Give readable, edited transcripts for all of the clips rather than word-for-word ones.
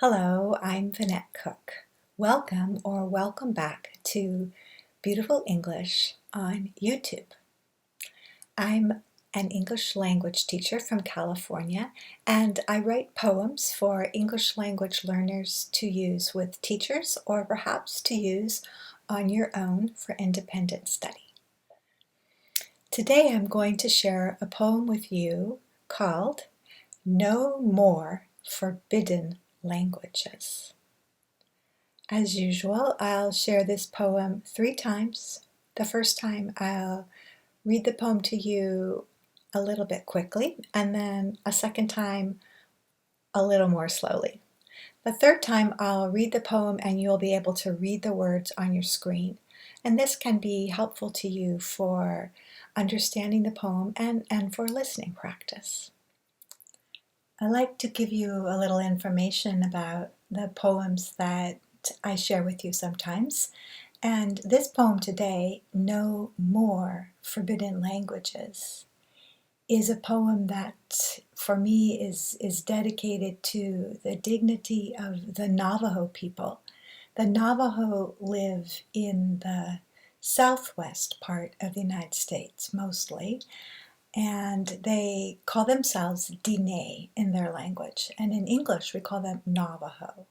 Hello, I'm Vinette Cook. Welcome back to Beautiful English on YouTube. I'm an English language teacher from California, and I write poems for English language learners to use with teachers or perhaps to use on your own for independent study. Today I'm going to share a poem with you called No More Forbidden Languages. As usual, I'll share this poem 3 times. The first time I'll read the poem to you a little bit quickly, and then a second time a little more slowly. The third time I'll read the poem and you'll be able to read the words on your screen. And this can be helpful to you for understanding the poem and for listening practice. I like to give you a little information about the poems that I share with you sometimes. And this poem today, No More Forbidden Languages, is a poem that for me is dedicated to the dignity of the Navajo people. The Navajo live in the southwest part of the United States mostly, and they call themselves Dine in their language. And in English, we call them Navajo.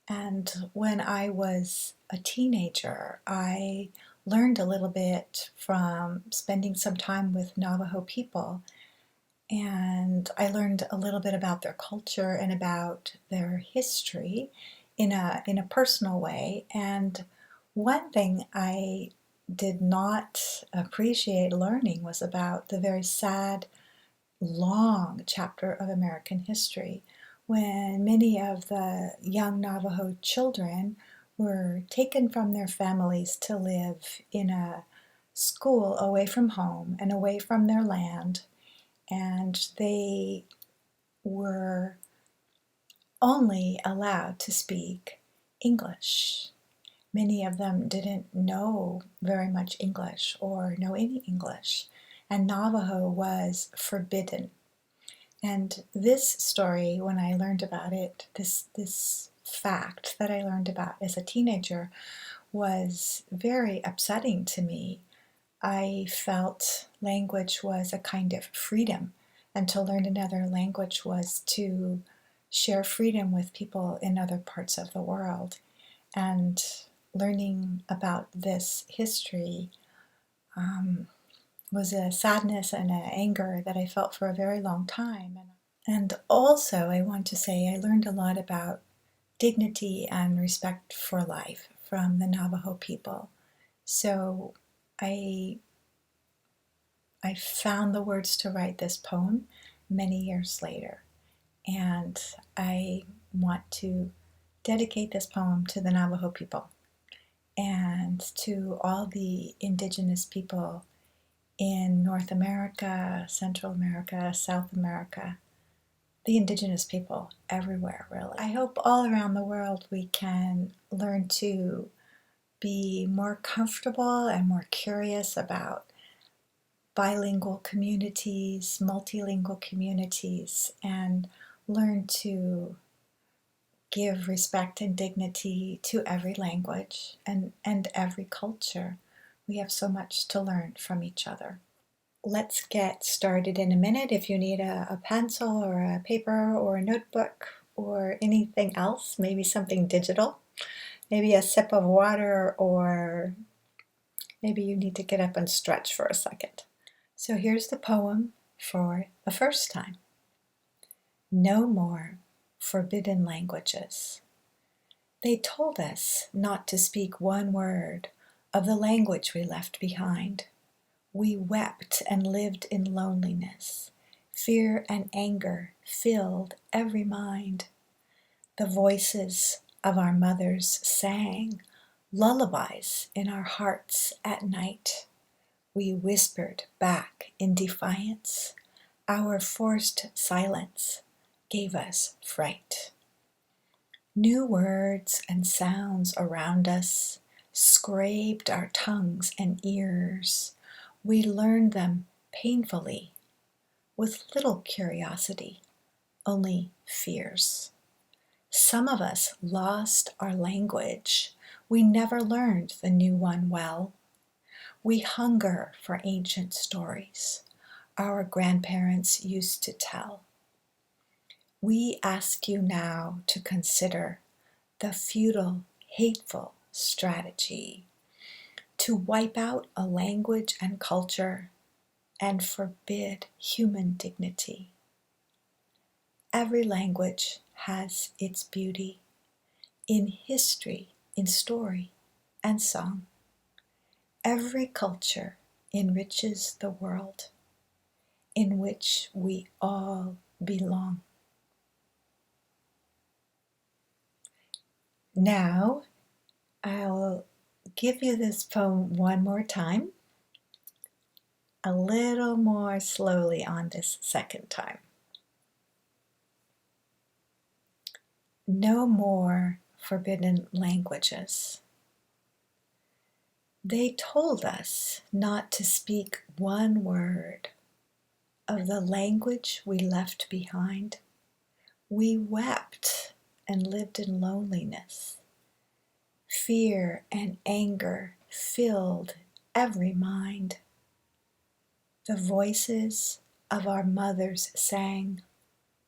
And when I was a teenager, I learned a little bit from spending some time with Navajo people. And I learned a little bit about their culture and about their history in a personal way. And one thing I did not appreciate learning was about the very sad, long chapter of American history when many of the young Navajo children were taken from their families to live in a school away from home and away from their land, and they were only allowed to speak English. Many of them didn't know very much English or know any English, and Navajo was forbidden. And this story, when I learned about it, this fact that I learned about as a teenager was very upsetting to me. I felt language was a kind of freedom, and to learn another language was to share freedom with people in other parts of the world. And learning about this history was a sadness and an anger that I felt for a very long time. And also, I want to say I learned a lot about dignity and respect for life from the Navajo people. So I found the words to write this poem many years later. And I want to dedicate this poem to the Navajo people and to all the Indigenous people in North America, Central America, South America, the Indigenous people everywhere, really. I hope all around the world we can learn to be more comfortable and more curious about bilingual communities, multilingual communities, and learn to give respect and dignity to every language and every culture. We have so much to learn from each other. Let's get started in a minute. If you need a pencil or a paper or a notebook or anything else, maybe something digital, maybe a sip of water, or maybe you need to get up and stretch for a second. So here's the poem for the first time. No more forbidden languages. They told us not to speak one word of the language we left behind. We wept and lived in loneliness. Fear and anger filled every mind. The voices of our mothers sang lullabies in our hearts at night. We whispered back in defiance. Our forced silence gave us fright. New words and sounds around us scraped our tongues and ears. We learned them painfully, with little curiosity, only fears. Some of us lost our language. We never learned the new one well. We hunger for ancient stories our grandparents used to tell. We ask you now to consider the futile, hateful strategy to wipe out a language and culture and forbid human dignity. Every language has its beauty in history, in story, and song. Every culture enriches the world in which we all belong. Now, I'll give you this poem one more time, a little more slowly on this second time. No more forbidden languages. They told us not to speak one word of the language we left behind. We wept and lived in loneliness. Fear and anger filled every mind. The voices of our mothers sang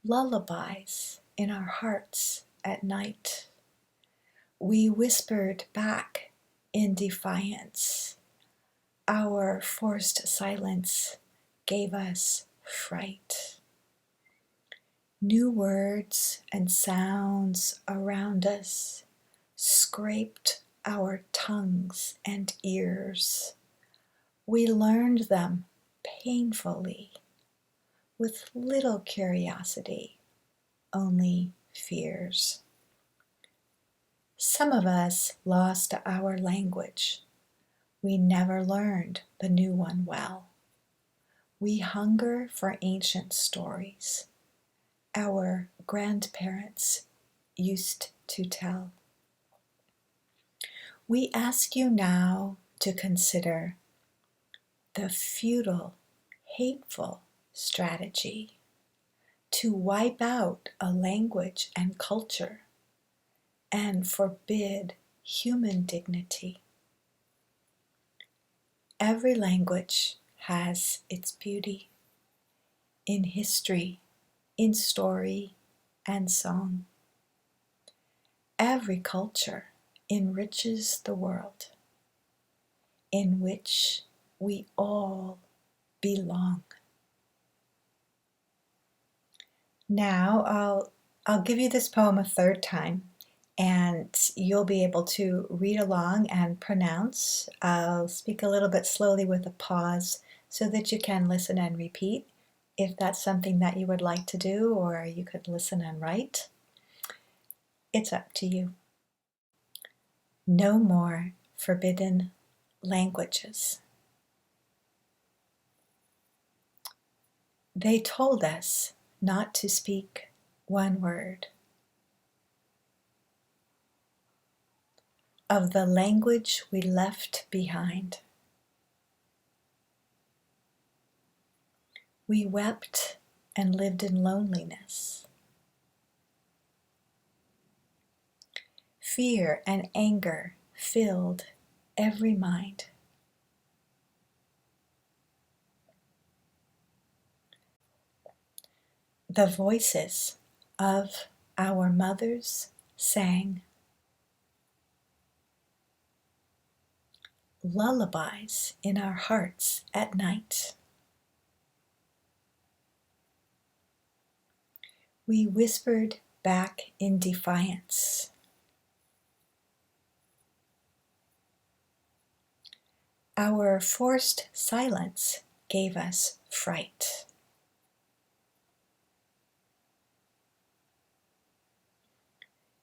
lullabies in our hearts at night. We whispered back in defiance. Our forced silence gave us fright. New words and sounds around us scraped our tongues and ears. We learned them painfully, with little curiosity, only fears. Some of us lost our language. We never learned the new one well. We hunger for ancient stories our grandparents used to tell. We ask you now to consider the futile, hateful strategy to wipe out a language and culture and forbid human dignity. Every language has its beauty in history, in story and song. Every culture enriches the world in which we all belong. Now I'll give you this poem a third time, and you'll be able to read along and pronounce. I'll speak a little bit slowly with a pause so that you can listen and repeat if that's something that you would like to do, or you could listen and write. It's up to you. No more forbidden languages. They told us not to speak one word of the language we left behind. We wept and lived in loneliness. Fear and anger filled every mind. The voices of our mothers sang lullabies in our hearts at night. We whispered back in defiance. Our forced silence gave us fright.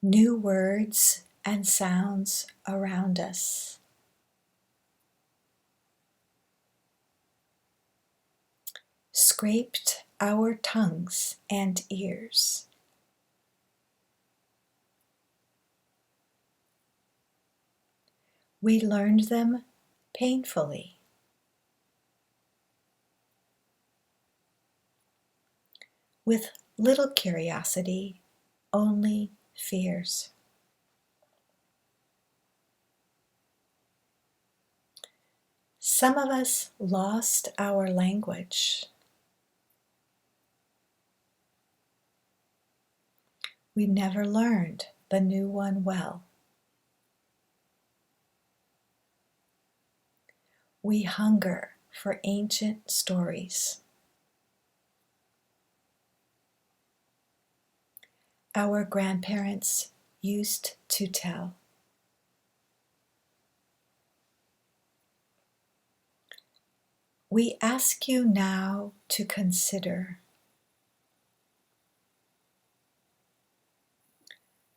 New words and sounds around us scraped our tongues and ears. We learned them painfully. With little curiosity, only fears. Some of us lost our language. We never learned the new one well. We hunger for ancient stories. Our grandparents used to tell. We ask you now to consider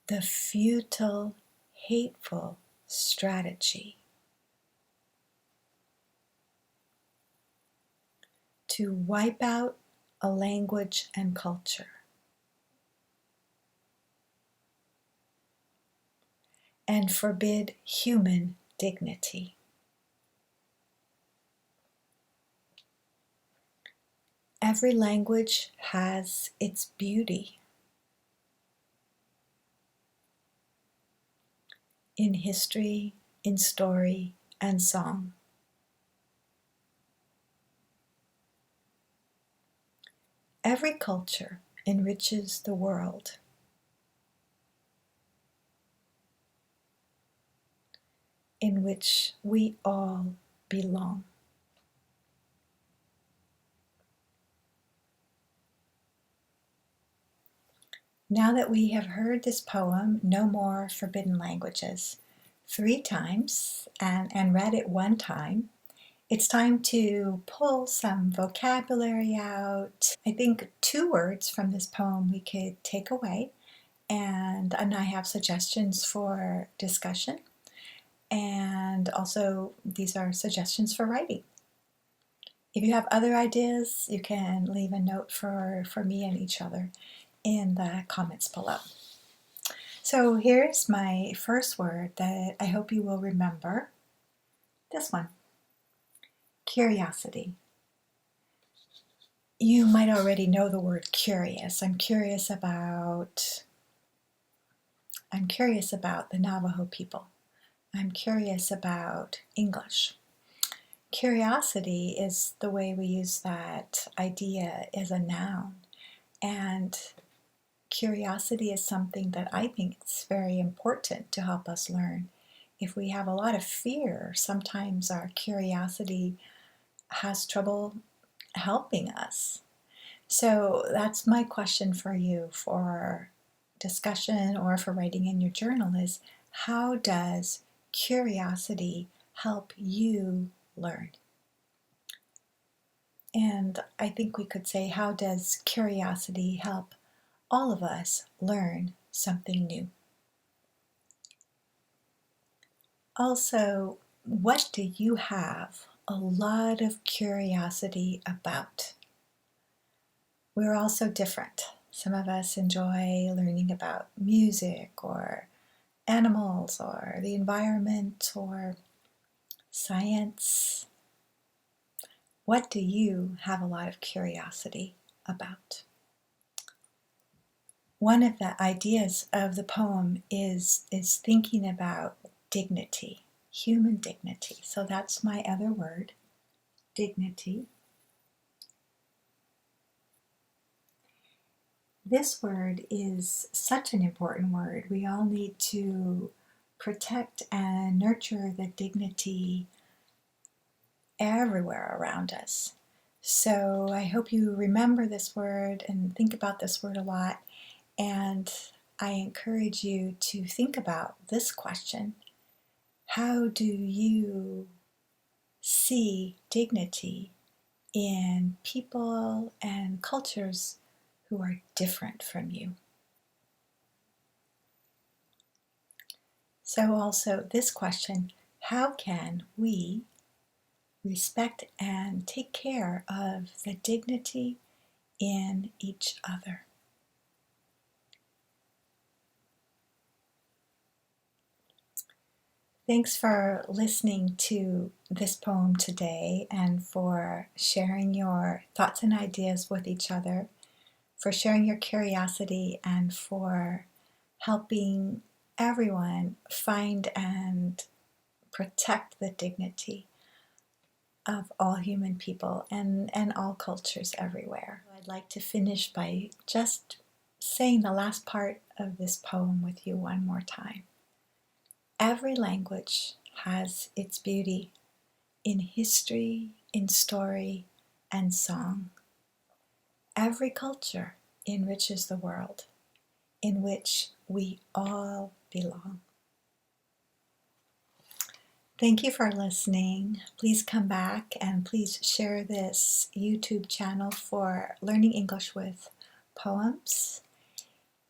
the futile, hateful strategy to wipe out a language and culture and forbid human dignity. Every language has its beauty. In history, in story, and song. Every culture enriches the world. In which we all belong. Now that we have heard this poem, No More Forbidden Languages, 3 times and read it 1 time, it's time to pull some vocabulary out. I think 2 words from this poem we could take away, and I have suggestions for discussion. And also, these are suggestions for writing. If you have other ideas, you can leave a note for me and each other in the comments below. So here's my first word that I hope you will remember. This one, curiosity. You might already know the word curious. I'm curious about the Navajo people. I'm curious about English. Curiosity is the way we use that idea as a noun. And curiosity is something that I think is very important to help us learn. If we have a lot of fear, sometimes our curiosity has trouble helping us. So that's my question for you for discussion or for writing in your journal is, how does curiosity help you learn? And I think we could say, how does curiosity help all of us learn something new? Also, what do you have a lot of curiosity about? We're all so different. Some of us enjoy learning about music or animals or the environment or science. What do you have a lot of curiosity about? One of the ideas of the poem is thinking about dignity, human dignity. So that's my other word, dignity. This word is such an important word. We all need to protect and nurture the dignity everywhere around us. So I hope you remember this word and think about this word a lot. And I encourage you to think about this question. How do you see dignity in people and cultures who are different from you? So also this question, how can we respect and take care of the dignity in each other? Thanks for listening to this poem today and for sharing your thoughts and ideas with each other, for sharing your curiosity, and for helping everyone find and protect the dignity of all human people and all cultures everywhere. I'd like to finish by just saying the last part of this poem with you one more time. Every language has its beauty in history, in story, and song. Every culture enriches the world in which we all belong. Thank you for listening. Please come back and please share this YouTube channel for learning English with poems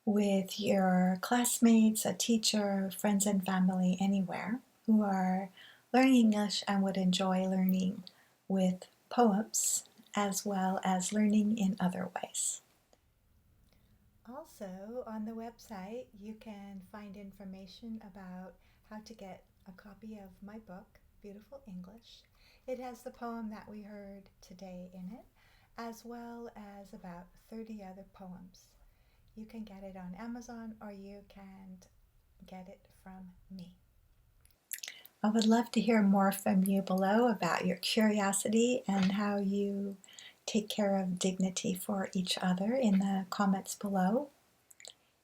with your classmates, a teacher, friends and family, anywhere who are learning English and would enjoy learning with poems as well as learning in other ways. Also, on the website, you can find information about how to get a copy of my book, Beautiful English. It has the poem that we heard today in it, as well as about 30 other poems. You can get it on Amazon or you can get it from me. I would love to hear more from you below about your curiosity and how you take care of dignity for each other in the comments below.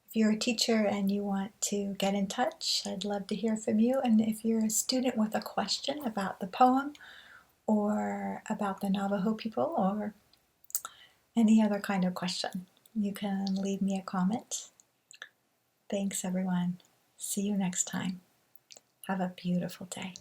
If you're a teacher and you want to get in touch, I'd love to hear from you. And if you're a student with a question about the poem or about the Navajo people or any other kind of question, you can leave me a comment. Thanks, everyone. See you next time. Have a beautiful day.